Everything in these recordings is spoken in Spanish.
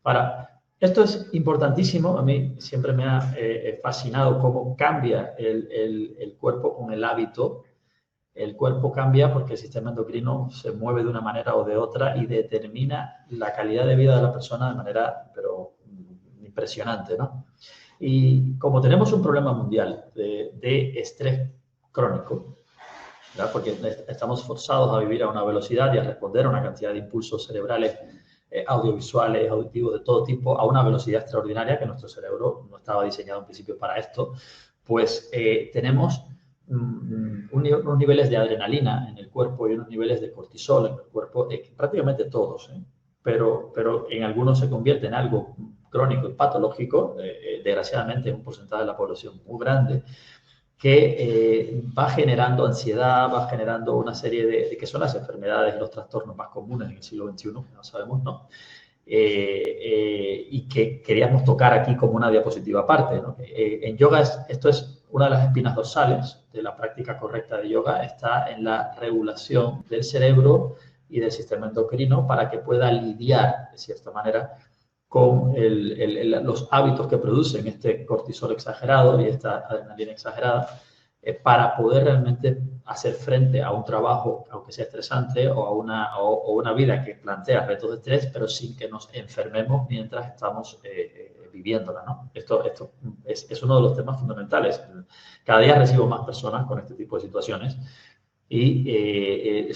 Ahora, esto es importantísimo. A mí siempre me ha fascinado cómo cambia el cuerpo con el hábito. El cuerpo cambia porque el sistema endocrino se mueve de una manera o de otra y determina la calidad de vida de la persona de manera, pero impresionante, ¿no? Y como tenemos un problema mundial de estrés crónico, ¿verdad? Porque estamos forzados a vivir a una velocidad y a responder a una cantidad de impulsos cerebrales, audiovisuales, auditivos, de todo tipo, a una velocidad extraordinaria que nuestro cerebro no estaba diseñado en principio para esto, pues tenemos unos niveles de adrenalina en el cuerpo y unos niveles de cortisol en el cuerpo, prácticamente todos, pero en algunos se convierte en algo crónico y patológico, desgraciadamente en un porcentaje de la población muy grande, que va generando ansiedad, va generando una serie de que son las enfermedades y los trastornos más comunes en el siglo XXI, que no sabemos, ¿no? Y que queríamos tocar aquí como una diapositiva aparte, ¿no? En yoga esto es una de las espinas dorsales de la práctica correcta de yoga, está en la regulación del cerebro y del sistema endocrino para que pueda lidiar, de cierta manera, con los hábitos que producen este cortisol exagerado y esta adrenalina exagerada, para poder realmente hacer frente a un trabajo, aunque sea estresante, o a una vida que plantea retos de estrés, pero sin que nos enfermemos mientras estamos viviéndola, ¿no? Esto es uno de los temas fundamentales. Cada día recibo más personas con este tipo de situaciones y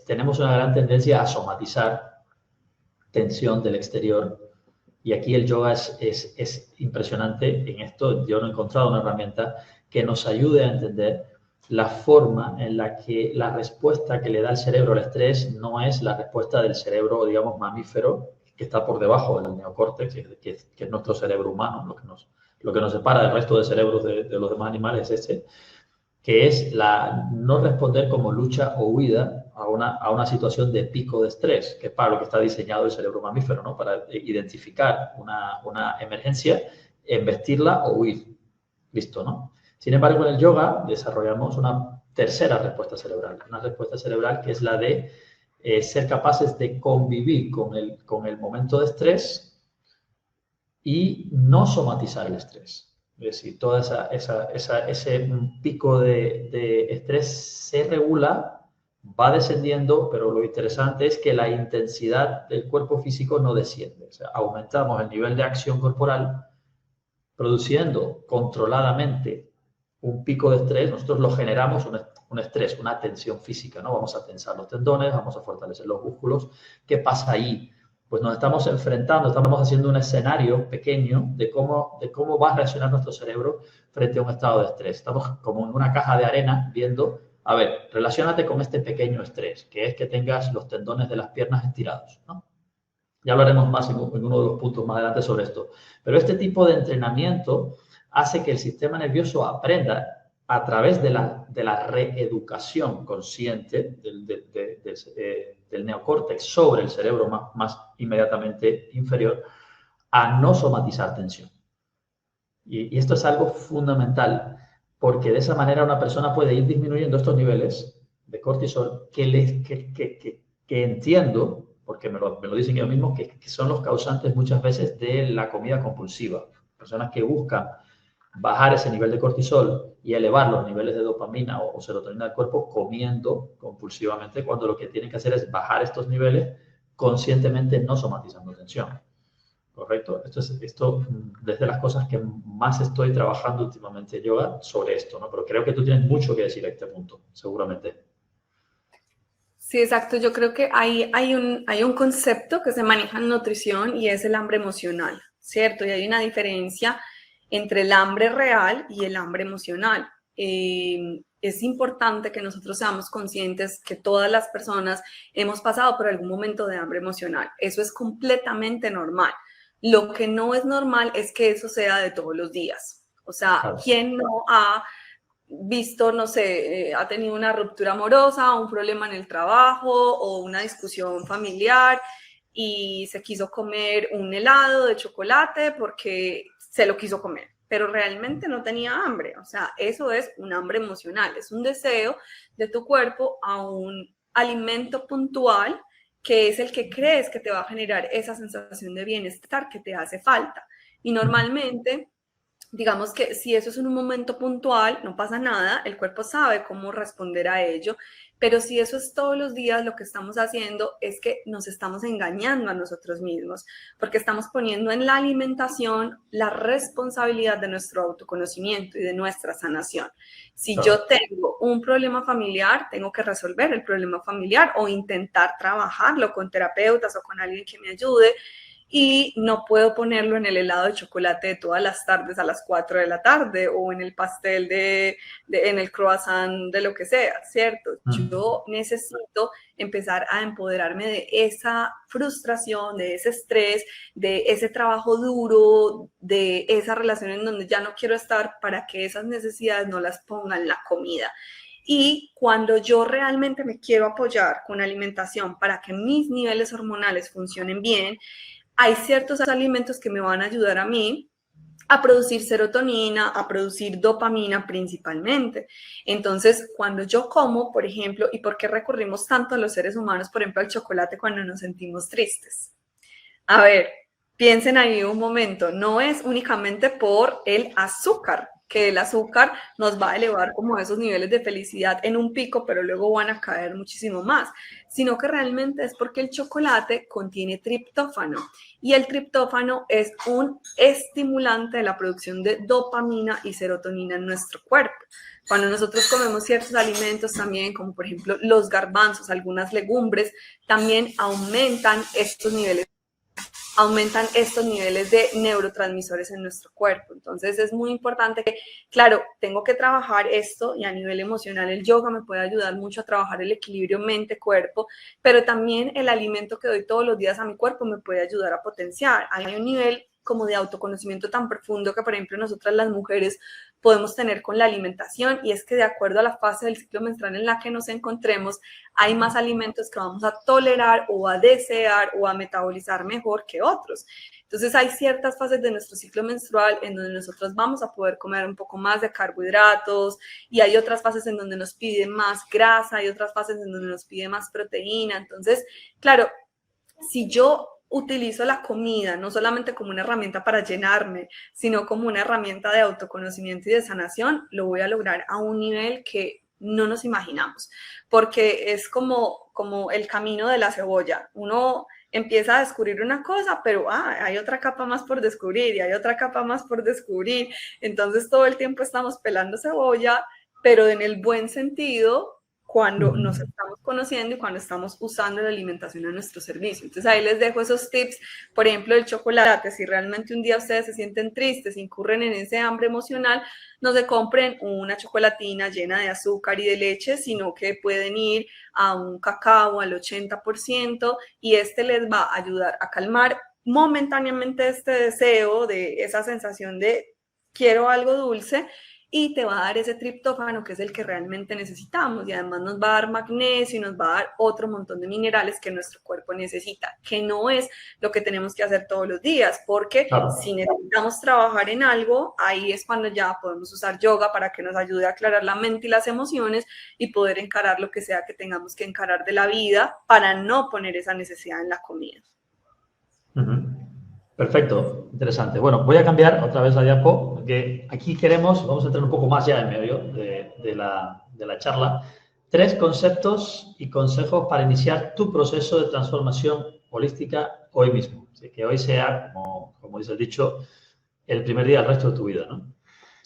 tenemos una gran tendencia a somatizar tensión del exterior. Y aquí el yoga es impresionante en esto. Yo no he encontrado una herramienta que nos ayude a entender la forma en la que la respuesta que le da el cerebro al estrés no es la respuesta del cerebro, digamos, mamífero, que está por debajo del neocórtex, que es nuestro cerebro humano, lo que nos separa del resto de cerebros de los demás animales es ese, que es no responder como lucha o huida a una situación de pico de estrés, que es para lo que está diseñado el cerebro mamífero, ¿no? Para identificar una emergencia, embestirla o huir. Listo, ¿no? Sin embargo, en el yoga desarrollamos una tercera respuesta cerebral, una respuesta cerebral que es la de ser capaces de convivir con el momento de estrés y no somatizar el estrés. Es decir, todo ese pico de estrés se regula, va descendiendo, pero lo interesante es que la intensidad del cuerpo físico no desciende. O sea, aumentamos el nivel de acción corporal produciendo controladamente un pico de estrés. Nosotros lo generamos un estrés, una tensión física, ¿no? Vamos a tensar los tendones, vamos a fortalecer los músculos. ¿Qué pasa ahí? Pues nos estamos enfrentando, estamos haciendo un escenario pequeño de cómo va a reaccionar nuestro cerebro frente a un estado de estrés. Estamos como en una caja de arena viendo, a ver, relaciónate con este pequeño estrés, que es que tengas los tendones de las piernas estirados, ¿no? Ya hablaremos más en uno de los puntos más adelante sobre esto. Pero este tipo de entrenamiento hace que el sistema nervioso aprenda a través de la reeducación consciente del neocórtex sobre el cerebro más inmediatamente inferior a no somatizar tensión. Y esto es algo fundamental porque de esa manera una persona puede ir disminuyendo estos niveles de cortisol que entiendo, porque me lo dicen ellos mismos, que son los causantes muchas veces de la comida compulsiva. Personas que buscan bajar ese nivel de cortisol y elevar los niveles de dopamina o serotonina del cuerpo comiendo compulsivamente, cuando lo que tienen que hacer es bajar estos niveles conscientemente, no somatizando tensión. Correcto. Esto desde las cosas que más estoy trabajando últimamente en yoga sobre esto, ¿no? Pero creo que tú tienes mucho que decir a este punto, seguramente. Sí, exacto. Yo creo que hay un concepto que se maneja en nutrición y es el hambre emocional, ¿cierto? Y hay una diferencia entre el hambre real y el hambre emocional. Es importante que nosotros seamos conscientes que todas las personas hemos pasado por algún momento de hambre emocional. Eso es completamente normal. Lo que no es normal es que eso sea de todos los días. O sea, Claro. ¿quién no ha visto, no sé, ha tenido una ruptura amorosa, un problema en el trabajo o una discusión familiar y se quiso comer un helado de chocolate porque se lo quiso comer, pero realmente no tenía hambre? O sea, eso es un hambre emocional, es un deseo de tu cuerpo a un alimento puntual que es el que crees que te va a generar esa sensación de bienestar que te hace falta. Y normalmente, digamos que si eso es en un momento puntual, no pasa nada, el cuerpo sabe cómo responder a ello, pero si eso es todos los días, lo que estamos haciendo es que nos estamos engañando a nosotros mismos, porque estamos poniendo en la alimentación la responsabilidad de nuestro autoconocimiento y de nuestra sanación. Si yo tengo un problema familiar, tengo que resolver el problema familiar o intentar trabajarlo con terapeutas o con alguien que me ayude. Y no puedo ponerlo en el helado de chocolate de todas las tardes a las 4 de la tarde o en el pastel en el croissant de lo que sea, ¿cierto? Yo necesito empezar a empoderarme de esa frustración, de ese estrés, de ese trabajo duro, de esa relación en donde ya no quiero estar para que esas necesidades no las ponga en la comida. Y cuando yo realmente me quiero apoyar con alimentación para que mis niveles hormonales funcionen bien, hay ciertos alimentos que me van a ayudar a mí a producir serotonina, a producir dopamina principalmente. Entonces, cuando yo como, por ejemplo, ¿y por qué recurrimos tanto a los seres humanos, por ejemplo, al chocolate cuando nos sentimos tristes? A ver, piensen ahí un momento, no es únicamente por el azúcar, que el azúcar nos va a elevar como esos niveles de felicidad en un pico, pero luego van a caer muchísimo más, sino que realmente es porque el chocolate contiene triptófano y el triptófano es un estimulante de la producción de dopamina y serotonina en nuestro cuerpo. Cuando nosotros comemos ciertos alimentos también, como por ejemplo los garbanzos, algunas legumbres, también aumentan estos niveles de neurotransmisores en nuestro cuerpo. Entonces es muy importante que, claro, tengo que trabajar esto y a nivel emocional el yoga me puede ayudar mucho a trabajar el equilibrio mente-cuerpo, pero también el alimento que doy todos los días a mi cuerpo me puede ayudar a potenciar. Hay un nivel como de autoconocimiento tan profundo que, por ejemplo, nosotras las mujeres podemos tener con la alimentación, y es que de acuerdo a la fase del ciclo menstrual en la que nos encontremos, hay más alimentos que vamos a tolerar o a desear o a metabolizar mejor que otros. Entonces hay ciertas fases de nuestro ciclo menstrual en donde nosotros vamos a poder comer un poco más de carbohidratos, y hay otras fases en donde nos pide más grasa, hay otras fases en donde nos pide más proteína. Entonces, claro, si yo utilizo la comida no solamente como una herramienta para llenarme, sino como una herramienta de autoconocimiento y de sanación, lo voy a lograr a un nivel que no nos imaginamos, porque es como el camino de la cebolla. Uno empieza a descubrir una cosa, pero hay otra capa más por descubrir y hay otra capa más por descubrir. Entonces todo el tiempo estamos pelando cebolla, pero en el buen sentido, cuando nos estamos conociendo y cuando estamos usando la alimentación a nuestro servicio. Entonces ahí les dejo esos tips, por ejemplo, el chocolate. Si realmente un día ustedes se sienten tristes, incurren en ese hambre emocional, no se compren una chocolatina llena de azúcar y de leche, sino que pueden ir a un cacao al 80% y este les va a ayudar a calmar momentáneamente este deseo, de esa sensación de quiero algo dulce, y te va a dar ese triptófano que es el que realmente necesitamos, y además nos va a dar magnesio y nos va a dar otro montón de minerales que nuestro cuerpo necesita, que no es lo que tenemos que hacer todos los días, porque si necesitamos trabajar en algo, ahí es cuando ya podemos usar yoga para que nos ayude a aclarar la mente y las emociones y poder encarar lo que sea que tengamos que encarar de la vida para no poner esa necesidad en la comida. Perfecto, interesante. Bueno, voy a cambiar otra vez la diapo, porque aquí vamos a entrar un poco más ya en medio de la charla, 3 conceptos y consejos para iniciar tu proceso de transformación holística hoy mismo. Así que hoy sea, como dice el dicho, el primer día del resto de tu vida, ¿no?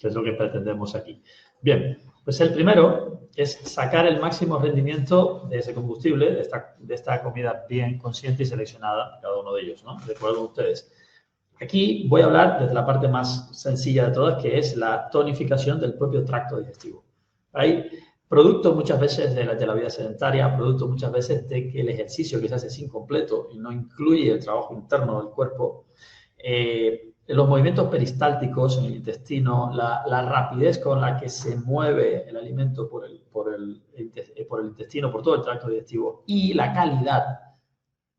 Que es lo que pretendemos aquí. Bien, pues el primero es sacar el máximo rendimiento de ese combustible, de esta comida bien consciente y seleccionada, cada uno de ellos, ¿no? De acuerdo con ustedes. Aquí voy a hablar desde la parte más sencilla de todas, que es la tonificación del propio tracto digestivo. Hay producto muchas veces de la vida sedentaria, producto muchas veces de que el ejercicio que se hace es incompleto y no incluye el trabajo interno del cuerpo. Los movimientos peristálticos en el intestino, la rapidez con la que se mueve el alimento por el intestino, por todo el tracto digestivo, y la calidad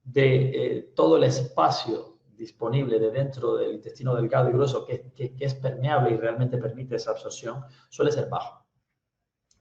de todo el espacio disponible de dentro del intestino delgado y grueso que es permeable y realmente permite esa absorción, suele ser bajo.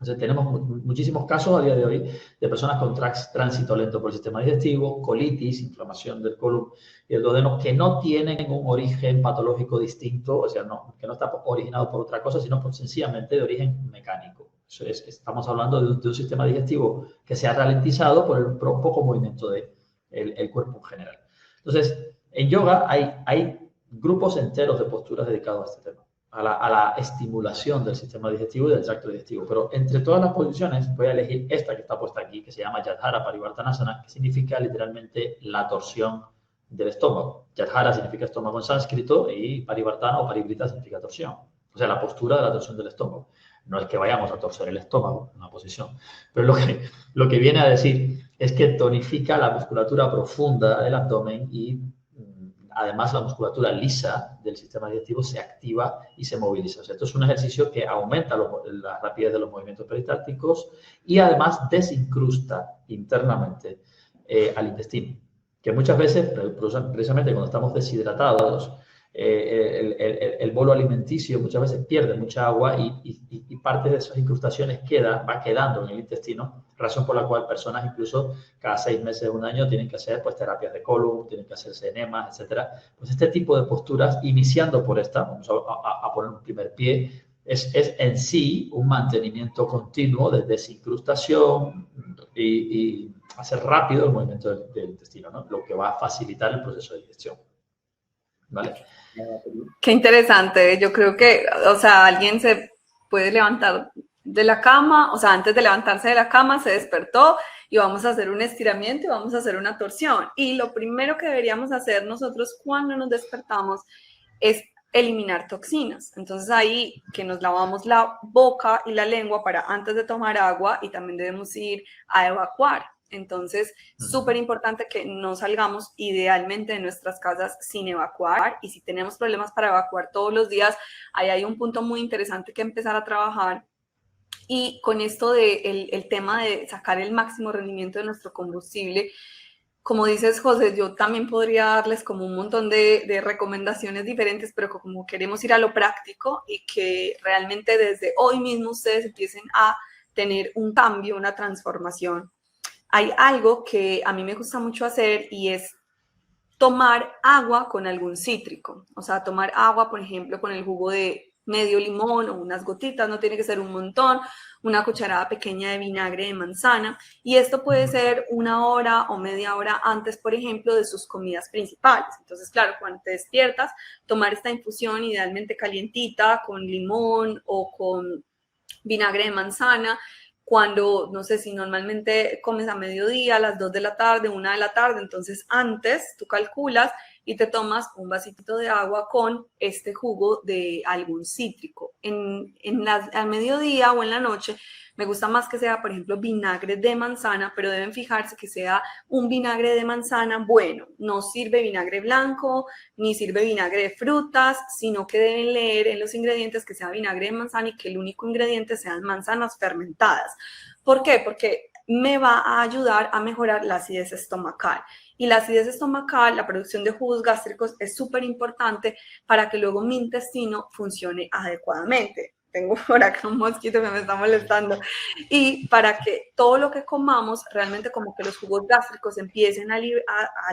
Entonces, tenemos muchísimos casos a día de hoy de personas con tránsito lento por el sistema digestivo, colitis, inflamación del colon y el duodeno, que no tienen un origen patológico distinto, o sea, que no está originado por otra cosa, sino sencillamente de origen mecánico. Eso es, estamos hablando de un sistema digestivo que se ha ralentizado por el poco movimiento del cuerpo en general. Entonces, en yoga hay grupos enteros de posturas dedicados a este tema. A la estimulación del sistema digestivo y del tracto digestivo. Pero entre todas las posiciones voy a elegir esta que está puesta aquí, que se llama Yadhara Parivartanasana, que significa literalmente la torsión del estómago. Yadhara significa estómago en sánscrito y Parivartana o Parivrita significa torsión. O sea, la postura de la torsión del estómago. No es que vayamos a torcer el estómago en una posición, pero lo que viene a decir es que tonifica la musculatura profunda del abdomen y además la musculatura lisa del sistema digestivo se activa y se moviliza. O sea, esto es un ejercicio que aumenta la rapidez de los movimientos peristálticos y además desincrusta internamente al intestino. Que muchas veces, precisamente cuando estamos deshidratados, el bolo alimenticio muchas veces pierde mucha agua y parte de esas incrustaciones va quedando en el intestino, razón por la cual personas incluso cada 6 meses, un año, tienen que hacer pues terapias de colon, tienen que hacerse enemas, etcétera. Pues este tipo de posturas, iniciando por esta, vamos a poner un primer pie, es en sí un mantenimiento continuo de desincrustación y hacer rápido el movimiento del intestino, ¿no? Lo que va a facilitar el proceso de digestión. ¿Vale? Qué interesante. Yo creo que, o sea, alguien se puede levantar de la cama, o sea, antes de levantarse de la cama se despertó y vamos a hacer un estiramiento y vamos a hacer una torsión. Y lo primero que deberíamos hacer nosotros cuando nos despertamos es eliminar toxinas. Entonces ahí que nos lavamos la boca y la lengua para antes de tomar agua y también debemos ir a evacuar. Entonces, súper importante que no salgamos idealmente de nuestras casas sin evacuar, y si tenemos problemas para evacuar todos los días, ahí hay un punto muy interesante que empezar a trabajar. Y con esto el tema de sacar el máximo rendimiento de nuestro combustible, como dices, José, yo también podría darles como un montón de recomendaciones diferentes, pero como queremos ir a lo práctico y que realmente desde hoy mismo ustedes empiecen a tener un cambio, una transformación. Hay algo que a mí me gusta mucho hacer y es tomar agua con algún cítrico. O sea, tomar agua, por ejemplo, con el jugo de medio limón o unas gotitas, no tiene que ser un montón, una cucharada pequeña de vinagre de manzana. Y esto puede ser 1 hora o media hora antes, por ejemplo, de sus comidas principales. Entonces, claro, cuando te despiertas, tomar esta infusión idealmente calientita con limón o con vinagre de manzana. Cuando, no sé, si normalmente comes a mediodía, a las 2 de la tarde, 1 de la tarde, entonces antes tú calculas y te tomas un vasito de agua con este jugo de algún cítrico. Al mediodía o en la noche me gusta más que sea, por ejemplo, vinagre de manzana, pero deben fijarse que sea un vinagre de manzana bueno. No sirve vinagre blanco, ni sirve vinagre de frutas, sino que deben leer en los ingredientes que sea vinagre de manzana y que el único ingrediente sean manzanas fermentadas. ¿Por qué? Porque me va a ayudar a mejorar la acidez estomacal. Y la acidez estomacal, la producción de jugos gástricos es súper importante para que luego mi intestino funcione adecuadamente. Tengo por acá un mosquito que me está molestando. Y para que todo lo que comamos, realmente como que los jugos gástricos empiecen a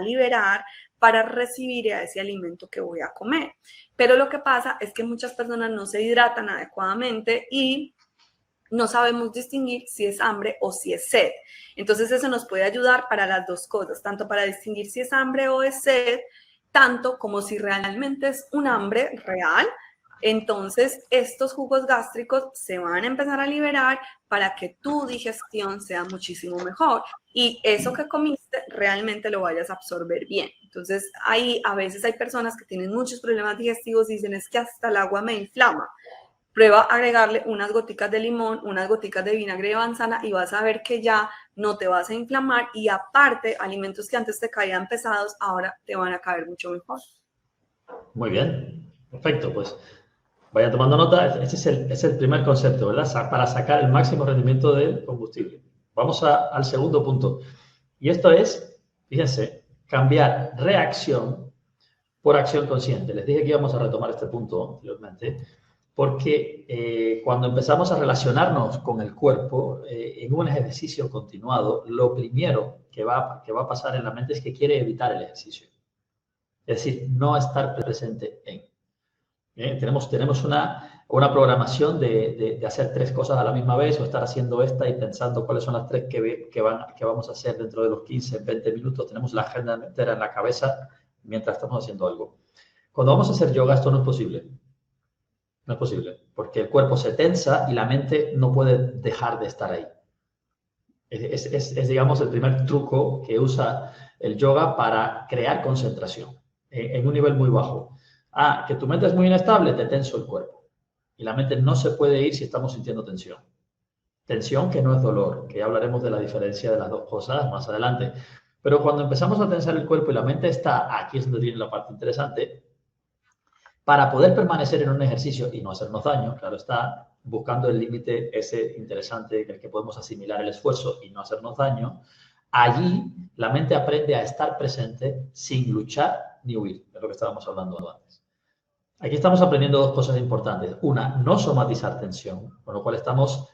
liberar para recibir a ese alimento que voy a comer. Pero lo que pasa es que muchas personas no se hidratan adecuadamente y no sabemos distinguir si es hambre o si es sed. Entonces eso nos puede ayudar para las dos cosas, tanto para distinguir si es hambre o es sed, tanto como si realmente es un hambre real. Entonces estos jugos gástricos se van a empezar a liberar para que tu digestión sea muchísimo mejor y eso que comiste realmente lo vayas a absorber bien. Entonces a veces hay personas que tienen muchos problemas digestivos y dicen es que hasta el agua me inflama. Prueba a agregarle unas goticas de limón, unas goticas de vinagre de manzana y vas a ver que ya no te vas a inflamar y aparte, alimentos que antes te caían pesados, ahora te van a caer mucho mejor. Muy bien, perfecto, pues vayan tomando nota, ese es el primer concepto, ¿verdad? Para sacar el máximo rendimiento del combustible. Vamos al segundo punto y esto es, fíjense, cambiar reacción por acción consciente. Les dije que íbamos a retomar este punto anteriormente, Porque cuando empezamos a relacionarnos con el cuerpo en un ejercicio continuado, lo primero que va a pasar en la mente es que quiere evitar el ejercicio. Es decir, no estar presente en. Tenemos una programación de hacer 3 cosas a la misma vez o estar haciendo esta y pensando cuáles son las 3 que vamos a hacer dentro de los 15, 20 minutos. Tenemos la agenda entera en la cabeza mientras estamos haciendo algo. Cuando vamos a hacer yoga, esto no es posible. No es posible, porque el cuerpo se tensa y la mente no puede dejar de estar ahí. Es, digamos, el primer truco que usa el yoga para crear concentración en un nivel muy bajo. Que tu mente es muy inestable, te tenso el cuerpo. Y la mente no se puede ir si estamos sintiendo tensión. Tensión que no es dolor, que ya hablaremos de la diferencia de las dos cosas más adelante. Pero cuando empezamos a tensar el cuerpo y la mente está, aquí es donde viene la parte interesante, para poder permanecer en un ejercicio y no hacernos daño, claro está, buscando el límite ese interesante en el que podemos asimilar el esfuerzo y no hacernos daño, allí la mente aprende a estar presente sin luchar ni huir, de lo que estábamos hablando antes. Aquí estamos aprendiendo 2 cosas importantes. Una, no somatizar tensión, con lo cual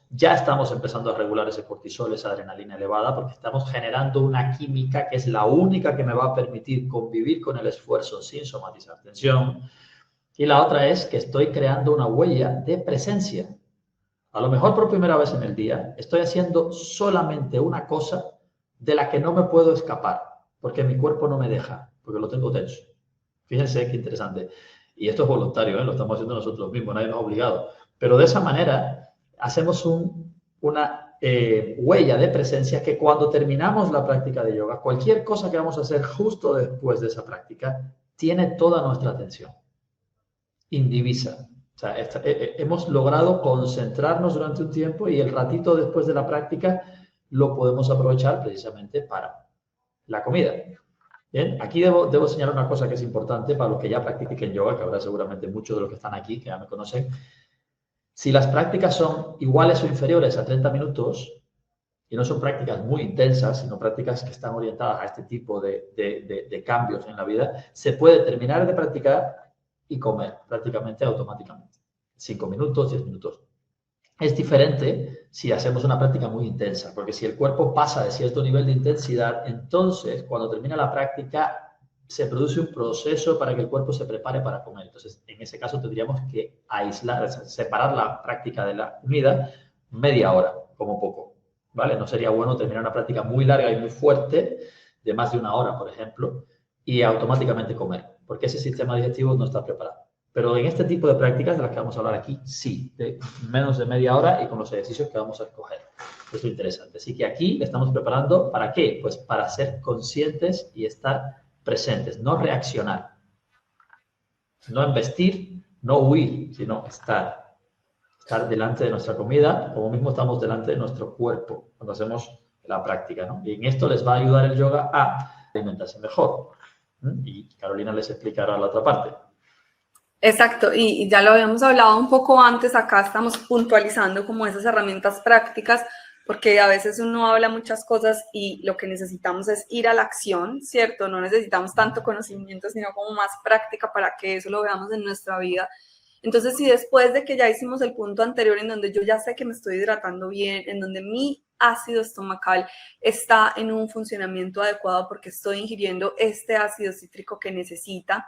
ya estamos empezando a regular ese cortisol, esa adrenalina elevada, porque estamos generando una química que es la única que me va a permitir convivir con el esfuerzo sin somatizar tensión. Y la otra es que estoy creando una huella de presencia. A lo mejor por primera vez en el día estoy haciendo solamente una cosa de la que no me puedo escapar, porque mi cuerpo no me deja, porque lo tengo tenso. Fíjense qué interesante. Y esto es voluntario, lo estamos haciendo nosotros mismos, nadie nos ha obligado. Pero de esa manera hacemos una huella de presencia que cuando terminamos la práctica de yoga, cualquier cosa que vamos a hacer justo después de esa práctica, tiene toda nuestra atención. Indivisa. O sea, hemos logrado concentrarnos durante un tiempo y el ratito después de la práctica lo podemos aprovechar precisamente para la comida. Bien, aquí debo señalar una cosa que es importante para los que ya practiquen yoga, que habrá seguramente muchos de los que están aquí, que ya me conocen. Si las prácticas son iguales o inferiores a 30 minutos, y no son prácticas muy intensas, sino prácticas que están orientadas a este tipo de cambios en la vida, se puede terminar de practicar y comer prácticamente automáticamente. 5 minutos, 10 minutos. Es diferente si hacemos una práctica muy intensa, porque si el cuerpo pasa de cierto nivel de intensidad, entonces cuando termina la práctica se produce un proceso para que el cuerpo se prepare para comer. Entonces, en ese caso tendríamos que separar la práctica de la comida media hora, como poco, ¿vale? No sería bueno terminar una práctica muy larga y muy fuerte, de más de 1 hora, por ejemplo, y automáticamente comer, porque ese sistema digestivo no está preparado. Pero en este tipo de prácticas de las que vamos a hablar aquí, sí, de menos de media hora y con los ejercicios que vamos a escoger. Esto es interesante. Así que aquí estamos preparando, ¿para qué? Pues para ser conscientes y estar presentes, no reaccionar. No embestir, no huir, sino estar delante de nuestra comida, como mismo estamos delante de nuestro cuerpo cuando hacemos la práctica, ¿no? Y en esto les va a ayudar el yoga a alimentarse mejor. Y Carolina les explicará la otra parte. Exacto, y ya lo habíamos hablado un poco antes, acá estamos puntualizando como esas herramientas prácticas, porque a veces uno habla muchas cosas y lo que necesitamos es ir a la acción, ¿cierto? No necesitamos tanto conocimiento, sino como más práctica para que eso lo veamos en nuestra vida. Entonces, si después de que ya hicimos el punto anterior en donde yo ya sé que me estoy hidratando bien, en donde mi ácido estomacal está en un funcionamiento adecuado porque estoy ingiriendo este ácido cítrico que necesita,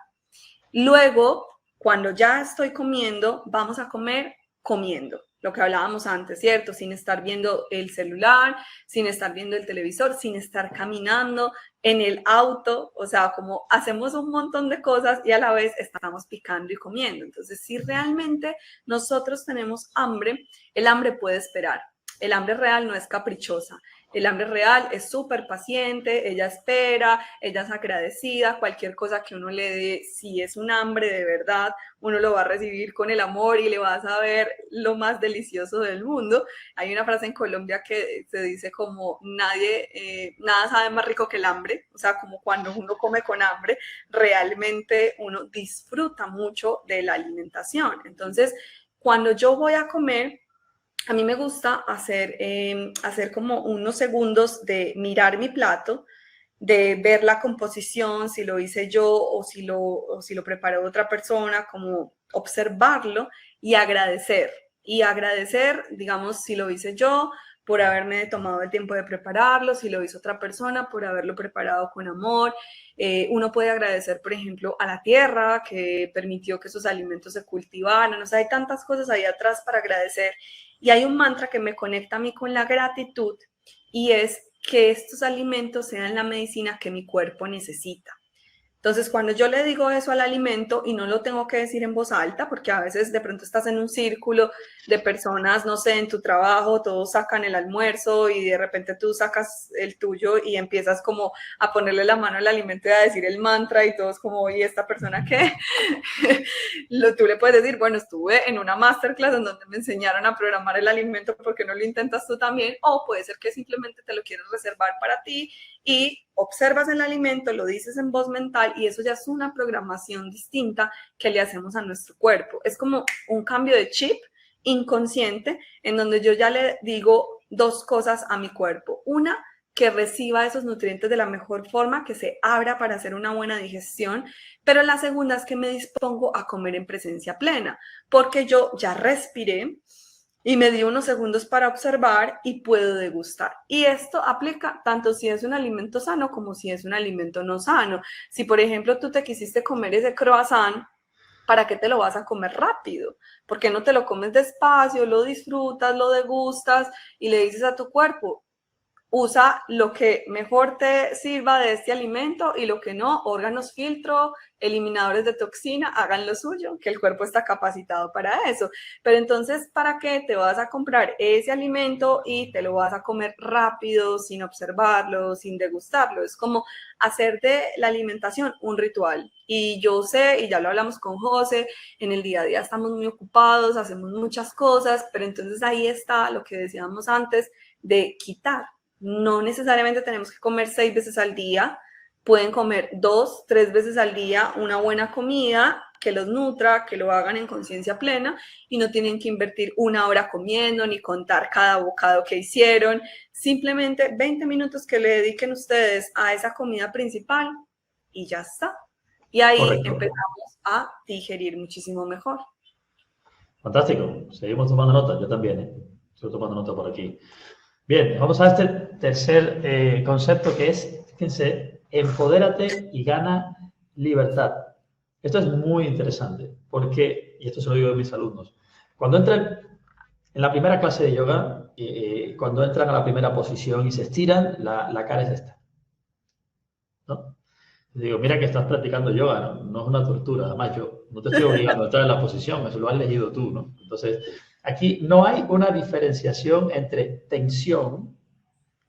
luego, cuando ya estoy comiendo, vamos a comer comiendo, lo que hablábamos antes, ¿cierto? Sin estar viendo el celular, sin estar viendo el televisor, sin estar caminando en el auto, o sea, como hacemos un montón de cosas y a la vez estamos picando y comiendo. Entonces, si realmente nosotros tenemos hambre, el hambre puede esperar. El hambre real no es caprichosa. El hambre real es súper paciente, ella espera, ella es agradecida, cualquier cosa que uno le dé, si es un hambre de verdad, uno lo va a recibir con el amor y le va a saber lo más delicioso del mundo. Hay una frase en Colombia que se dice como nada sabe más rico que el hambre, o sea, como cuando uno come con hambre, realmente uno disfruta mucho de la alimentación. Entonces, cuando yo voy a comer, a mí me gusta hacer como unos segundos de mirar mi plato de ver la composición, si lo hice yo o si lo preparó otra persona, como observarlo y agradecer. Y agradecer, digamos, si lo hice yo, por haberme tomado el tiempo de prepararlo, si lo hizo otra persona, por haberlo preparado con amor. Uno puede agradecer, por ejemplo, a la tierra que permitió que esos alimentos se cultivaran. O sea, hay tantas cosas ahí atrás para agradecer. Y hay un mantra que me conecta a mí con la gratitud y es que estos alimentos sean la medicina que mi cuerpo necesita. Entonces, cuando yo le digo eso al alimento y no lo tengo que decir en voz alta, porque a veces de pronto estás en un círculo de personas, no sé, en tu trabajo, todos sacan el almuerzo y de repente tú sacas el tuyo y empiezas como a ponerle la mano al alimento y a decir el mantra y todos como, oye, ¿esta persona qué? Tú le puedes decir, bueno, estuve en una masterclass en donde me enseñaron a programar el alimento, ¿por qué no lo intentas tú también? O puede ser que simplemente te lo quieres reservar para ti y observas el alimento, lo dices en voz mental y eso ya es una programación distinta que le hacemos a nuestro cuerpo. Es como un cambio de chip inconsciente en donde yo ya le digo dos cosas a mi cuerpo. Una, que reciba esos nutrientes de la mejor forma, que se abra para hacer una buena digestión, pero la segunda es que me dispongo a comer en presencia plena, porque yo ya respiré, y me di unos segundos para observar y puedo degustar. Y esto aplica tanto si es un alimento sano como si es un alimento no sano. Si, por ejemplo, tú te quisiste comer ese croissant, ¿para qué te lo vas a comer rápido? ¿Por qué no te lo comes despacio, lo disfrutas, lo degustas y le dices a tu cuerpo, usa lo que mejor te sirva de este alimento y lo que no, órganos filtro, eliminadores de toxina, hagan lo suyo, que el cuerpo está capacitado para eso. Pero entonces, ¿para qué te vas a comprar ese alimento y te lo vas a comer rápido, sin observarlo, sin degustarlo? Es como hacer de la alimentación un ritual. Y yo sé, y ya lo hablamos con José, en el día a día estamos muy ocupados, hacemos muchas cosas, pero entonces ahí está lo que decíamos antes de quitar. No necesariamente tenemos que comer 6 veces al día, pueden comer 2, 3 veces al día una buena comida que los nutra, que lo hagan en conciencia plena y no tienen que invertir 1 hora comiendo ni contar cada bocado que hicieron, simplemente 20 minutos que le dediquen ustedes a esa comida principal y ya está. Y ahí Correcto. empezamos a digerir muchísimo mejor. Fantástico. Seguimos tomando nota. Yo también, ¿eh? Estoy tomando nota por aquí. Bien, vamos a este tercer concepto que es, fíjense, empodérate y gana libertad. Esto es muy interesante porque, y esto se lo digo a mis alumnos, cuando entran en la primera clase de yoga, cuando entran a la primera posición y se estiran, la cara es esta, ¿no? Digo, mira que estás practicando yoga, ¿no? No es una tortura. Además, yo no te estoy obligando a entrar en la posición, eso lo has leído tú, ¿no? Entonces, aquí no hay una diferenciación entre tensión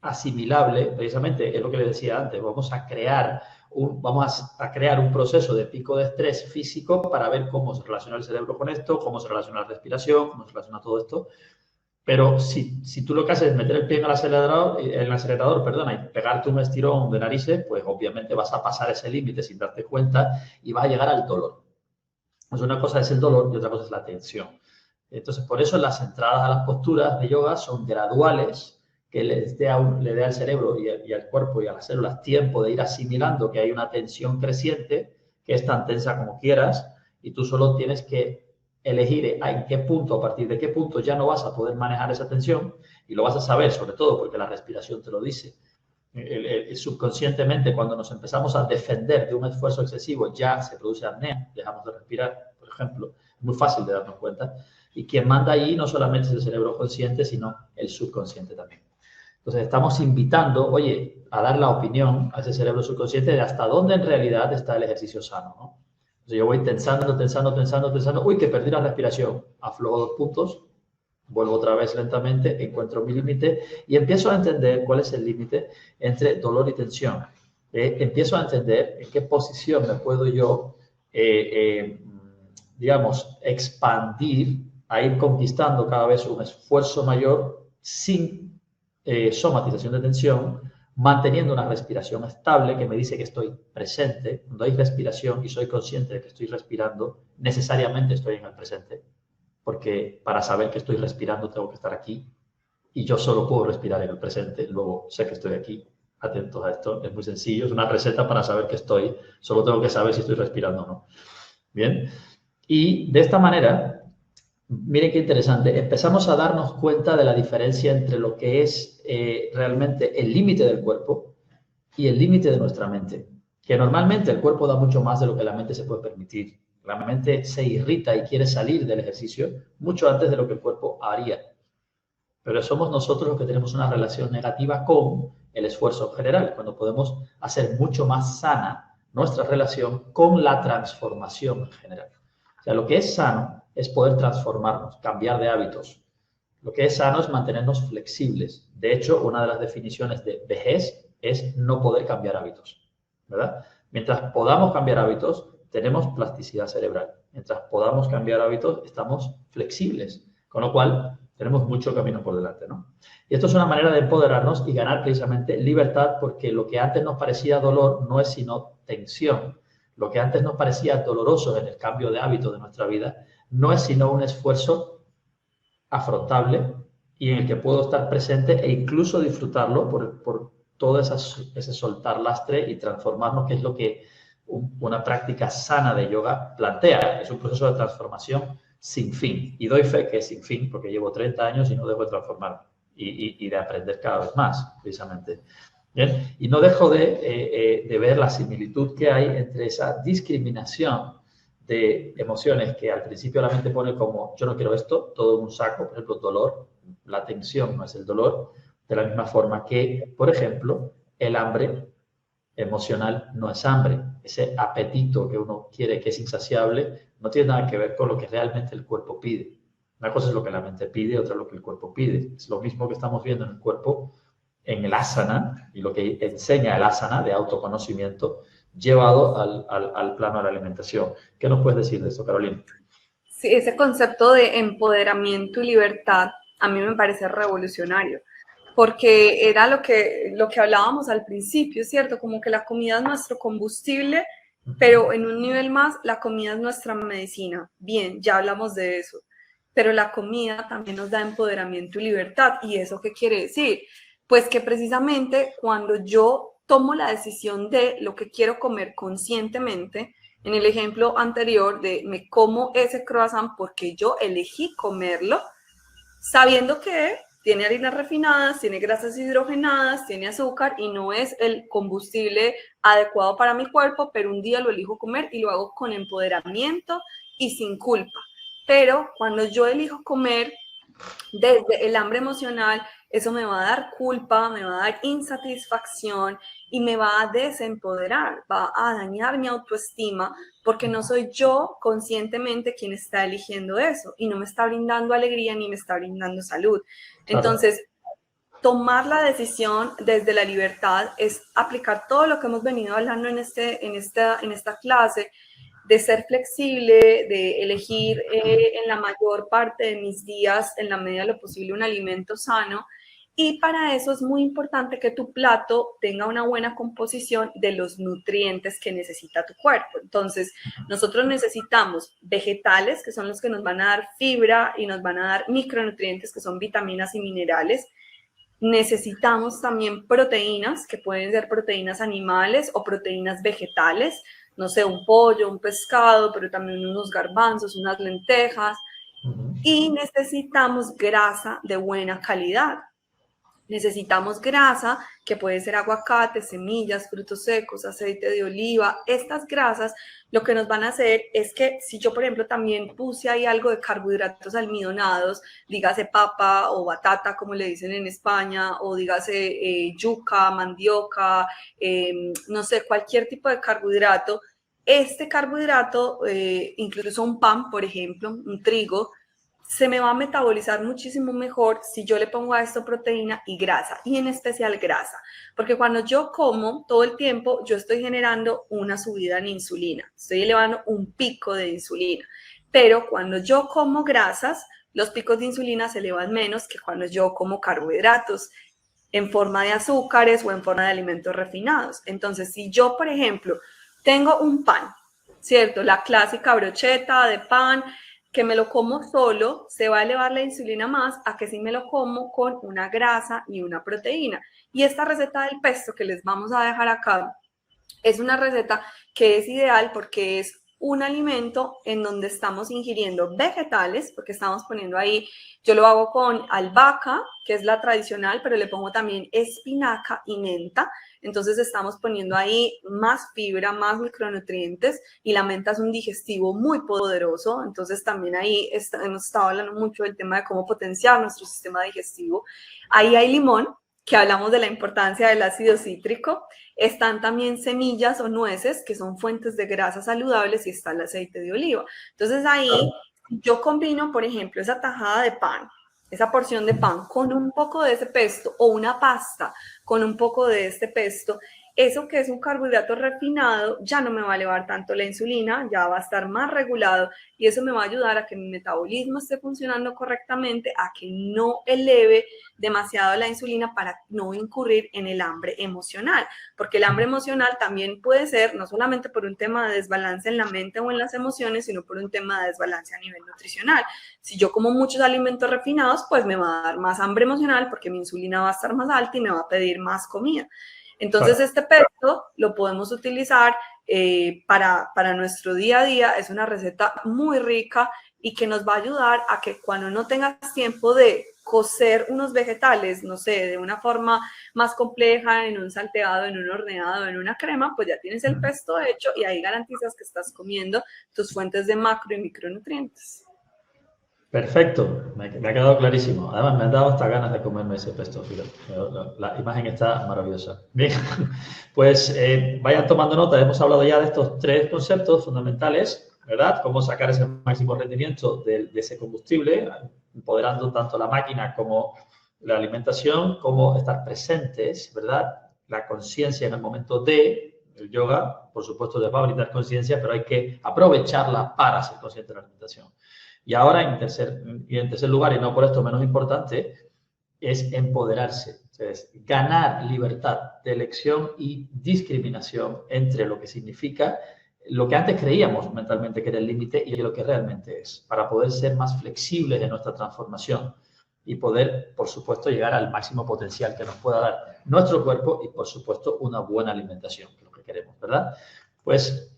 asimilable, precisamente es lo que le decía antes, vamos a crear un proceso de pico de estrés físico para ver cómo se relaciona el cerebro con esto, cómo se relaciona la respiración, cómo se relaciona todo esto. Pero si tú lo que haces es meter el pie en el acelerador, perdona, y pegarte un estirón de narices, pues obviamente vas a pasar ese límite sin darte cuenta y vas a llegar al dolor. Pues una cosa es el dolor y otra cosa es la tensión. Entonces, por eso las entradas a las posturas de yoga son graduales, que le dé al cerebro y al cuerpo y a las células tiempo de ir asimilando que hay una tensión creciente, que es tan tensa como quieras, y tú solo tienes que elegir en qué punto, a partir de qué punto ya no vas a poder manejar esa tensión, y lo vas a saber, sobre todo porque la respiración te lo dice. Subconscientemente, cuando nos empezamos a defender de un esfuerzo excesivo, ya se produce apnea, dejamos de respirar, por ejemplo. Es muy fácil de darnos cuenta. Y quien manda ahí no solamente es el cerebro consciente, sino el subconsciente también. Entonces, estamos invitando, oye, a dar la opinión a ese cerebro subconsciente de hasta dónde en realidad está el ejercicio sano, ¿no? Entonces, yo voy tensando. Uy, que perdí la respiración. Aflojo 2 puntos, vuelvo otra vez lentamente, encuentro mi límite y empiezo a entender cuál es el límite entre dolor y tensión. Empiezo a entender en qué posición me puedo yo, digamos, expandir, a ir conquistando cada vez un esfuerzo mayor sin somatización de tensión, manteniendo una respiración estable que me dice que estoy presente. Cuando hay respiración y soy consciente de que estoy respirando, necesariamente estoy en el presente. Porque para saber que estoy respirando tengo que estar aquí y yo solo puedo respirar en el presente, luego sé que estoy aquí. atentos a esto, es muy sencillo, es una receta para saber que estoy, solo tengo que saber si estoy respirando o no. Bien, y de esta manera, miren qué interesante, empezamos a darnos cuenta de la diferencia entre lo que es realmente el límite del cuerpo y el límite de nuestra mente, que normalmente el cuerpo da mucho más de lo que la mente se puede permitir. La mente se irrita y quiere salir del ejercicio mucho antes de lo que el cuerpo haría. Pero somos nosotros los que tenemos una relación negativa con el esfuerzo en general, cuando podemos hacer mucho más sana nuestra relación con la transformación en general. O sea, lo que es sano es poder transformarnos, cambiar de hábitos. Lo que es sano es mantenernos flexibles. De hecho, una de las definiciones de vejez es no poder cambiar hábitos, ¿verdad? Mientras podamos cambiar hábitos, tenemos plasticidad cerebral. Mientras podamos cambiar hábitos, estamos flexibles. Con lo cual, tenemos mucho camino por delante, ¿no? Y esto es una manera de empoderarnos y ganar precisamente libertad, porque lo que antes nos parecía dolor no es sino tensión. Lo que antes nos parecía doloroso en el cambio de hábito de nuestra vida no es sino un esfuerzo afrontable y en el que puedo estar presente e incluso disfrutarlo por todo ese soltar lastre y transformarnos, que es lo que una práctica sana de yoga plantea. Es un proceso de transformación sin fin. Y doy fe que es sin fin, porque llevo 30 años y no dejo de transformarme y de aprender cada vez más, precisamente. ¿Bien? Y no dejo de ver la similitud que hay entre esa discriminación de emociones que al principio la mente pone como yo no quiero esto, todo en un saco, por ejemplo, dolor, la tensión no es el dolor, de la misma forma que, por ejemplo, el hambre emocional no es hambre. Ese apetito que uno quiere, que es insaciable, no tiene nada que ver con lo que realmente el cuerpo pide. Una cosa es lo que la mente pide, otra es lo que el cuerpo pide. Es lo mismo que estamos viendo en el cuerpo, en el asana, y lo que enseña el asana de autoconocimiento llevado al plano de la alimentación. ¿Qué nos puedes decir de eso, Carolina? Sí, ese concepto de empoderamiento y libertad a mí me parece revolucionario, porque era lo que hablábamos al principio, ¿cierto? Como que la comida es nuestro combustible, pero en un nivel más, la comida es nuestra medicina. Bien, ya hablamos de eso, pero la comida también nos da empoderamiento y libertad. ¿Y eso qué quiere decir? Pues que precisamente cuando yo tomo la decisión de lo que quiero comer conscientemente, en el ejemplo anterior de me como ese croissant porque yo elegí comerlo, sabiendo que tiene harinas refinadas, tiene grasas hidrogenadas, tiene azúcar y no es el combustible adecuado para mi cuerpo, pero un día lo elijo comer y lo hago con empoderamiento y sin culpa. Pero cuando yo elijo comer desde el hambre emocional, eso me va a dar culpa, me va a dar insatisfacción y me va a desempoderar, va a dañar mi autoestima porque no soy yo conscientemente quien está eligiendo eso y no me está brindando alegría ni me está brindando salud. Claro. Entonces, tomar la decisión desde la libertad es aplicar todo lo que hemos venido hablando en esta clase, de ser flexible, de elegir en la mayor parte de mis días, en la medida de lo posible, un alimento sano. Y para eso es muy importante que tu plato tenga una buena composición de los nutrientes que necesita tu cuerpo. Entonces, nosotros necesitamos vegetales, que son los que nos van a dar fibra y nos van a dar micronutrientes, que son vitaminas y minerales. Necesitamos también proteínas, que pueden ser proteínas animales o proteínas vegetales, no sé, un pollo, un pescado, pero también unos garbanzos, unas lentejas. Y necesitamos grasa de buena calidad. Necesitamos grasa, que puede ser aguacate, semillas, frutos secos, aceite de oliva. Estas grasas lo que nos van a hacer es que si yo, por ejemplo, también puse ahí algo de carbohidratos almidonados, dígase papa o batata, como le dicen en España, o dígase yuca, mandioca, no sé, cualquier tipo de carbohidrato. Este carbohidrato, incluso un pan, por ejemplo, un trigo, se me va a metabolizar muchísimo mejor si yo le pongo a esto proteína y grasa, y en especial grasa, porque cuando yo como todo el tiempo, yo estoy generando una subida en insulina, estoy elevando un pico de insulina, pero cuando yo como grasas, los picos de insulina se elevan menos que cuando yo como carbohidratos en forma de azúcares o en forma de alimentos refinados. Entonces, si yo, por ejemplo, tengo un pan, ¿cierto? La clásica brocheta de pan, que me lo como solo, se va a elevar la insulina más a que si me lo como con una grasa y una proteína. Y esta receta del pesto que les vamos a dejar acá es una receta que es ideal porque es un alimento en donde estamos ingiriendo vegetales, porque estamos poniendo ahí, yo lo hago con albahaca, que es la tradicional, pero le pongo también espinaca y menta. Entonces estamos poniendo ahí más fibra, más micronutrientes, y la menta es un digestivo muy poderoso. Entonces también ahí hemos estado hablando mucho del tema de cómo potenciar nuestro sistema digestivo. Ahí hay limón, que hablamos de la importancia del ácido cítrico. Están también semillas o nueces, que son fuentes de grasas saludables, y está el aceite de oliva. Entonces ahí yo combino, por ejemplo, esa tajada de pan, esa porción de pan con un poco de ese pesto, o una pasta con un poco de este pesto. Eso que es un carbohidrato refinado ya no me va a elevar tanto la insulina, ya va a estar más regulado, y eso me va a ayudar a que mi metabolismo esté funcionando correctamente, a que no eleve demasiado la insulina, para no incurrir en el hambre emocional, porque el hambre emocional también puede ser no solamente por un tema de desbalance en la mente o en las emociones, sino por un tema de desbalance a nivel nutricional. Si yo como muchos alimentos refinados, pues me va a dar más hambre emocional, porque mi insulina va a estar más alta y me va a pedir más comida. Entonces, este pesto lo podemos utilizar para nuestro día a día. Es una receta muy rica y que nos va a ayudar a que cuando no tengas tiempo de cocer unos vegetales, no sé, de una forma más compleja, en un salteado, en un horneado, en una crema, pues ya tienes el pesto hecho, y ahí garantizas que estás comiendo tus fuentes de macro y micronutrientes. Perfecto, me ha quedado clarísimo. Además, me han dado hasta ganas de comerme ese pesto, fíjate. La imagen está maravillosa. Bien, pues vayan tomando nota. Hemos hablado ya de estos 3 conceptos fundamentales, ¿verdad? Cómo sacar ese máximo rendimiento de ese combustible, empoderando tanto la máquina como la alimentación, cómo estar presentes, ¿verdad? La conciencia en el momento de el yoga, por supuesto, les va a brindar conciencia, pero hay que aprovecharla para ser consciente de la alimentación. Y ahora, en tercer lugar, y no por esto menos importante, es empoderarse. Es ganar libertad de elección y discriminación entre lo que significa lo que antes creíamos mentalmente que era el límite y lo que realmente es, para poder ser más flexibles en nuestra transformación y poder, por supuesto, llegar al máximo potencial que nos pueda dar nuestro cuerpo y, por supuesto, una buena alimentación, que es lo que queremos, ¿verdad? Pues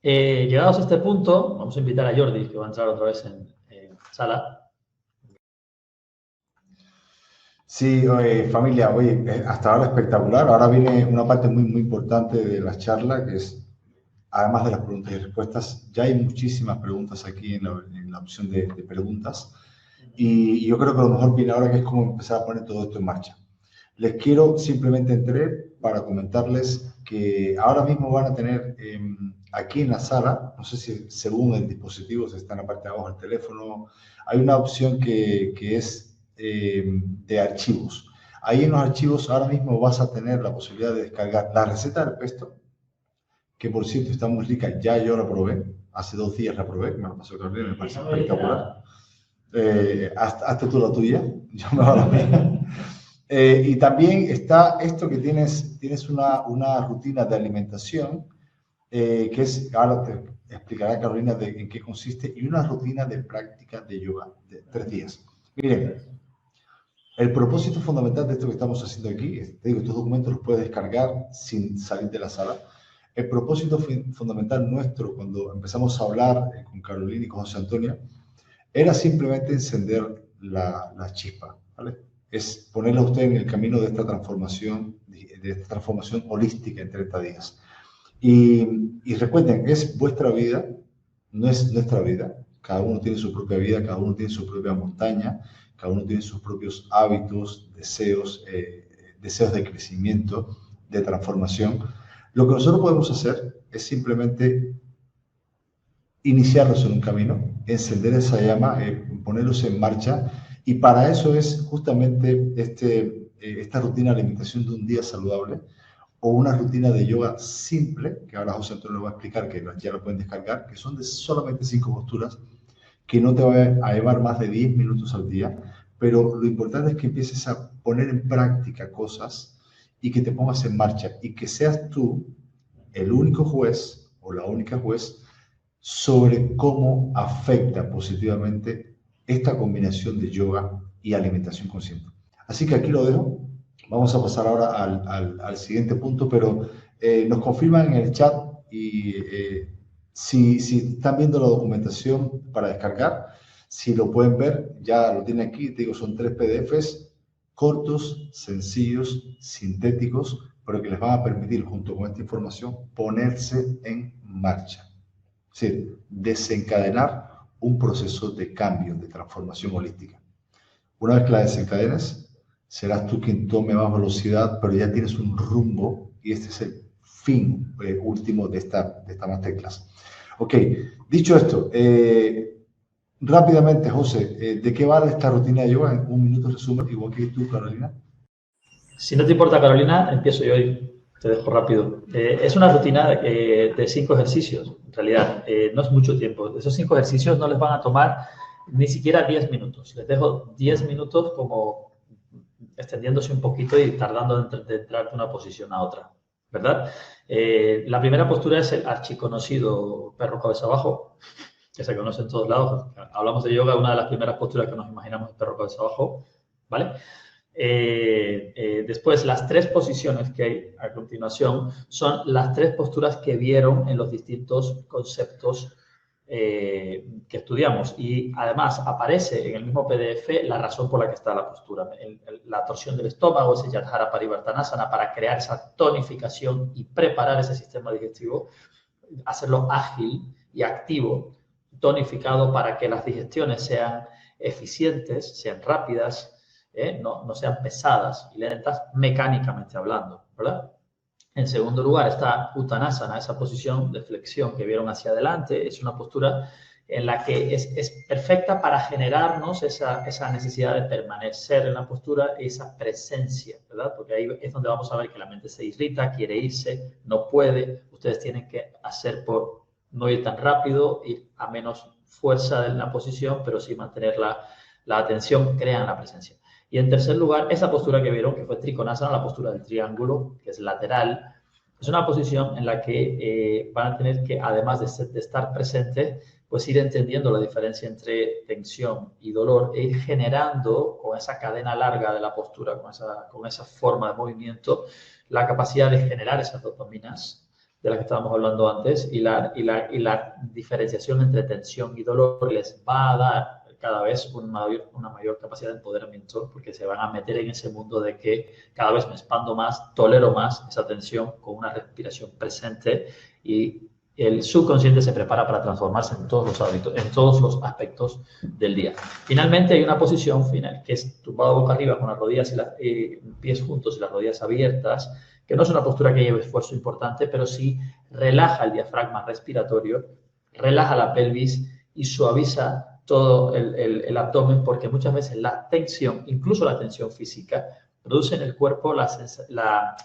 llegados a este punto, vamos a invitar a Jordi, que va a entrar otra vez en sala. Sí, familia, oye, hasta ahora espectacular. Ahora viene una parte muy, muy importante de la charla, que es, además de las preguntas y respuestas, ya hay muchísimas preguntas aquí en la opción de preguntas. Y yo creo que lo mejor viene ahora, que es como empezar a poner todo esto en marcha. Les quiero simplemente entrar para comentarles que ahora mismo van a tener aquí en la sala, no sé si según el dispositivo, si está en la parte de abajo del teléfono, hay una opción que es de archivos. Ahí en los archivos ahora mismo vas a tener la posibilidad de descargar la receta del pesto, que por cierto está muy rica, ya yo la probé, hace 2 días la probé, me la pasó Carolina, me parece espectacular. Hazte tú la tuya, yo me hago la mía. Y también está esto que tienes una rutina de alimentación, que es, ahora te explicará Carolina en qué consiste, y una rutina de práctica de yoga de 3 días. Miren, el propósito fundamental de esto que estamos haciendo aquí, te digo, estos documentos los puedes descargar sin salir de la sala. El propósito fundamental nuestro, cuando empezamos a hablar con Carolina y con José Antonio, era simplemente encender la chispa, ¿vale? Es ponerlo a usted en el camino de esta transformación holística en 30 días. Y recuerden, es vuestra vida, no es nuestra vida. Cada uno tiene su propia vida, cada uno tiene su propia montaña, cada uno tiene sus propios hábitos, deseos de crecimiento, de transformación. Lo que nosotros podemos hacer es simplemente iniciarlos en un camino, encender esa llama, ponerlos en marcha, y para eso es justamente esta rutina de alimentación de un día saludable, o una rutina de yoga simple, que ahora José Antonio lo va a explicar, que ya lo pueden descargar, que son de solamente 5 posturas, que no te va a llevar más de 10 minutos al día, pero lo importante es que empieces a poner en práctica cosas y que te pongas en marcha, y que seas tú el único juez o la única juez sobre cómo afecta positivamente esta combinación de yoga y alimentación consciente. Así que aquí lo dejo Vamos a pasar ahora al siguiente punto, pero nos confirman en el chat y si están viendo la documentación para descargar, si lo pueden ver, ya lo tienen aquí, te digo, son 3 PDFs cortos, sencillos, sintéticos, pero que les van a permitir, junto con esta información, ponerse en marcha. Es decir, desencadenar un proceso de cambio, de transformación holística. Una vez que la desencadenes, serás tú quien tome más velocidad, pero ya tienes un rumbo y este es el fin último de esta masterclass. Ok, dicho esto, rápidamente, José, ¿de qué va esta rutina de yoga? En un minuto resumen, igual que tú, Carolina. Si no te importa, Carolina, empiezo yo y te dejo rápido. Es una rutina de 5 ejercicios, en realidad. No es mucho tiempo. Esos 5 ejercicios no les van a tomar ni siquiera 10 minutos. Les dejo 10 minutos como extendiéndose un poquito y tardando de entrar de una posición a otra, ¿verdad? La primera postura es el archiconocido perro cabeza abajo, que se conoce en todos lados. Hablamos de yoga, una de las primeras posturas que nos imaginamos es perro cabeza abajo, ¿vale? Después, las 3 posiciones que hay a continuación son las 3 posturas que vieron en los distintos conceptos que estudiamos. Y además aparece en el mismo PDF la razón por la que está la postura. La torsión del estómago, ese Yadhara Parivartanasana, para crear esa tonificación y preparar ese sistema digestivo, hacerlo ágil y activo, tonificado para que las digestiones sean eficientes, sean rápidas, no sean pesadas y lentas mecánicamente hablando, ¿verdad? En segundo lugar está Uttanasana, esa posición de flexión que vieron hacia adelante. Es una postura en la que es perfecta para generarnos esa necesidad de permanecer en la postura, esa presencia, ¿verdad? Porque ahí es donde vamos a ver que la mente se irrita, quiere irse, no puede. Ustedes tienen que hacer por no ir tan rápido, ir a menos fuerza en la posición, pero sí mantener la atención, crean la presencia. Y en tercer lugar, esa postura que vieron, que fue Trikonasana, la postura del triángulo, que es lateral, es una posición en la que van a tener que, además de estar presentes, pues ir entendiendo la diferencia entre tensión y dolor e ir generando con esa cadena larga de la postura, con esa forma de movimiento, la capacidad de generar esas dopaminas de las que estábamos hablando antes y la diferenciación entre tensión y dolor les va a dar cada vez una mayor capacidad de empoderamiento porque se van a meter en ese mundo de que cada vez me expando más, tolero más esa tensión con una respiración presente y el subconsciente se prepara para transformarse en todos los hábitos, en todos los aspectos del día. Finalmente hay una posición final que es tumbado boca arriba con las rodillas y pies juntos y las rodillas abiertas, que no es una postura que lleve esfuerzo importante, pero sí relaja el diafragma respiratorio, relaja la pelvis y suaviza todo el abdomen, porque muchas veces la tensión, incluso la tensión física, produce en el cuerpo la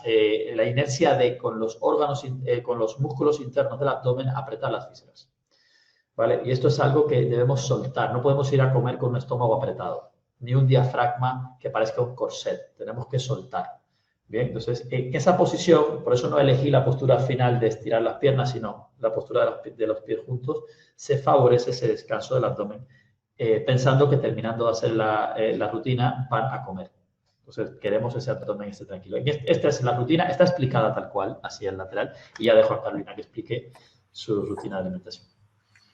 inercia de con los órganos, con los músculos internos del abdomen apretar las vísceras, ¿vale? Y esto es algo que debemos soltar. No podemos ir a comer con un estómago apretado, ni un diafragma que parezca un corset. Tenemos que soltar. Bien, entonces, en esa posición, por eso no elegí la postura final de estirar las piernas, sino la postura de los pies juntos, se favorece ese descanso del abdomen, pensando que terminando de hacer la rutina van a comer. Entonces, queremos ese abdomen esté tranquilo. Esta es la rutina, está explicada tal cual, así en lateral, y ya dejo a Carolina que explique su rutina de alimentación.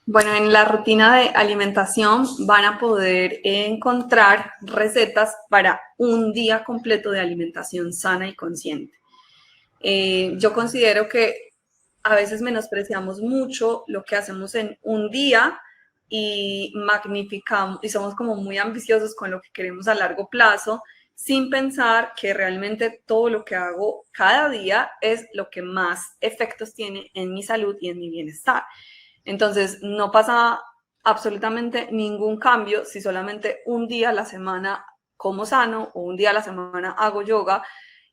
Bueno, en la rutina de alimentación van a poder encontrar recetas para un día completo de alimentación sana y consciente. Yo considero que a veces menospreciamos mucho lo que hacemos en un día y magnificamos y somos como muy ambiciosos con lo que queremos a largo plazo, sin pensar que realmente todo lo que hago cada día es lo que más efectos tiene en mi salud y en mi bienestar. Entonces, no pasa absolutamente ningún cambio si solamente un día a la semana como sano o un día a la semana hago yoga,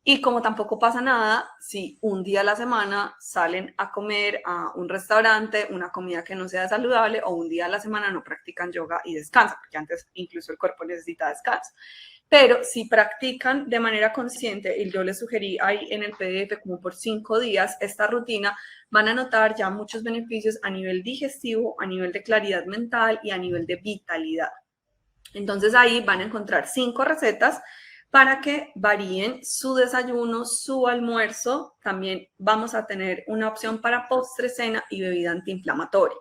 y como tampoco pasa nada si un día a la semana salen a comer a un restaurante una comida que no sea saludable, o un día a la semana no practican yoga y descansan, porque antes incluso el cuerpo necesita descanso. Pero si practican de manera consciente, y yo les sugerí ahí en el PDF como por 5 días esta rutina, van a notar ya muchos beneficios a nivel digestivo, a nivel de claridad mental y a nivel de vitalidad. Entonces ahí van a encontrar 5 recetas para que varíen su desayuno, su almuerzo. También vamos a tener una opción para postre, cena y bebida antiinflamatoria.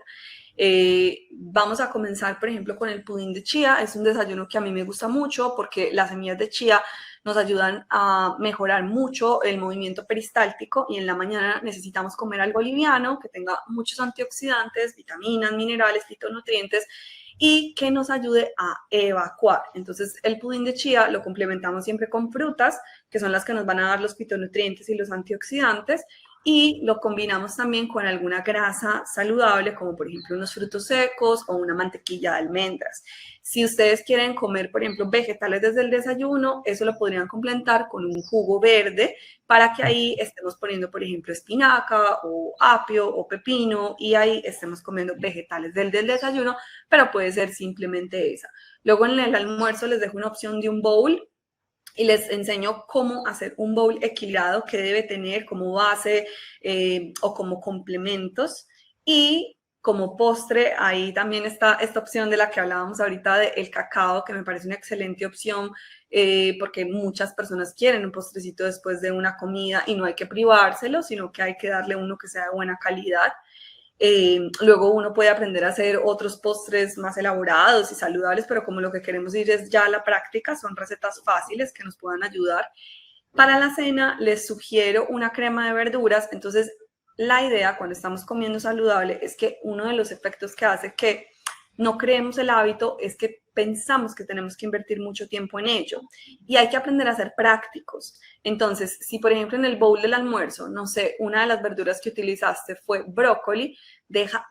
Vamos a comenzar, por ejemplo, con el pudín de chía. Es un desayuno que a mí me gusta mucho porque las semillas de chía nos ayudan a mejorar mucho el movimiento peristáltico y en la mañana necesitamos comer algo liviano, que tenga muchos antioxidantes, vitaminas, minerales, fitonutrientes y que nos ayude a evacuar. Entonces, el pudín de chía lo complementamos siempre con frutas, que son las que nos van a dar los fitonutrientes y los antioxidantes, y lo combinamos también con alguna grasa saludable, como por ejemplo unos frutos secos o una mantequilla de almendras. Si ustedes quieren comer, por ejemplo, vegetales desde el desayuno, eso lo podrían complementar con un jugo verde para que ahí estemos poniendo, por ejemplo, espinaca o apio o pepino y ahí estemos comiendo vegetales del desayuno, pero puede ser simplemente esa. Luego en el almuerzo les dejo una opción de un bowl y les enseño cómo hacer un bowl equilibrado que debe tener como base o como complementos. Y como postre, ahí también está esta opción de la que hablábamos ahorita del cacao, que me parece una excelente opción porque muchas personas quieren un postrecito después de una comida y no hay que privárselo, sino que hay que darle uno que sea de buena calidad. Luego uno puede aprender a hacer otros postres más elaborados y saludables, pero como lo que queremos ir es ya a la práctica, son recetas fáciles que nos puedan ayudar. Para la cena les sugiero una crema de verduras. Entonces la idea cuando estamos comiendo saludable es que uno de los efectos que hace que no creemos el hábito es que pensamos que tenemos que invertir mucho tiempo en ello y hay que aprender a ser prácticos. Entonces, si por ejemplo en el bowl del almuerzo, no sé, una de las verduras que utilizaste fue brócoli,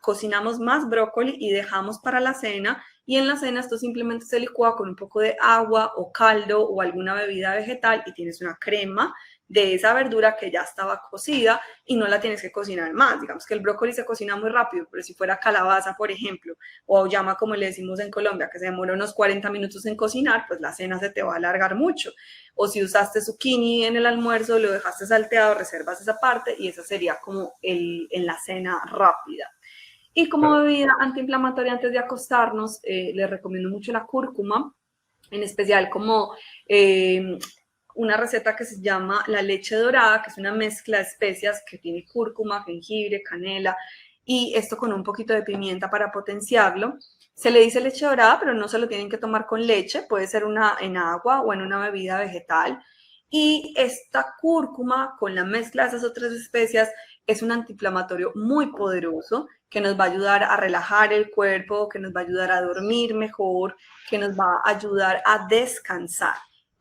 cocinamos más brócoli y dejamos para la cena, y en la cena esto simplemente se licúa con un poco de agua o caldo o alguna bebida vegetal y tienes una crema de esa verdura que ya estaba cocida y no la tienes que cocinar más. Digamos que el brócoli se cocina muy rápido, pero si fuera calabaza, por ejemplo, o auyama, como le decimos en Colombia, que se demora unos 40 minutos en cocinar, pues la cena se te va a alargar mucho. O si usaste zucchini en el almuerzo, lo dejaste salteado, reservas esa parte y esa sería como en la cena rápida. Y como bebida antiinflamatoria antes de acostarnos, les recomiendo mucho la cúrcuma, en especial como una receta que se llama la leche dorada, que es una mezcla de especias que tiene cúrcuma, jengibre, canela y esto con un poquito de pimienta para potenciarlo. Se le dice leche dorada, pero no se lo tienen que tomar con leche, puede ser en agua o en una bebida vegetal. Y esta cúrcuma con la mezcla de esas otras especias es un antiinflamatorio muy poderoso que nos va a ayudar a relajar el cuerpo, que nos va a ayudar a dormir mejor, que nos va a ayudar a descansar.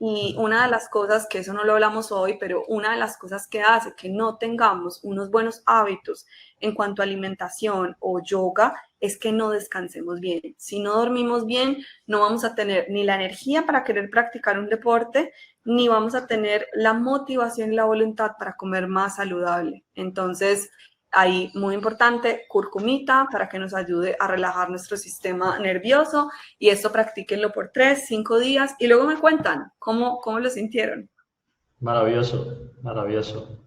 Y una de las cosas, que eso no lo hablamos hoy, pero una de las cosas que hace que no tengamos unos buenos hábitos en cuanto a alimentación o yoga es que no descansemos bien. Si no dormimos bien, no vamos a tener ni la energía para querer practicar un deporte, ni vamos a tener la motivación y la voluntad para comer más saludable. Entonces, ahí muy importante, curcumita para que nos ayude a relajar nuestro sistema nervioso, y esto practíquenlo por 3, 5 días y luego me cuentan cómo lo sintieron. Maravilloso, maravilloso.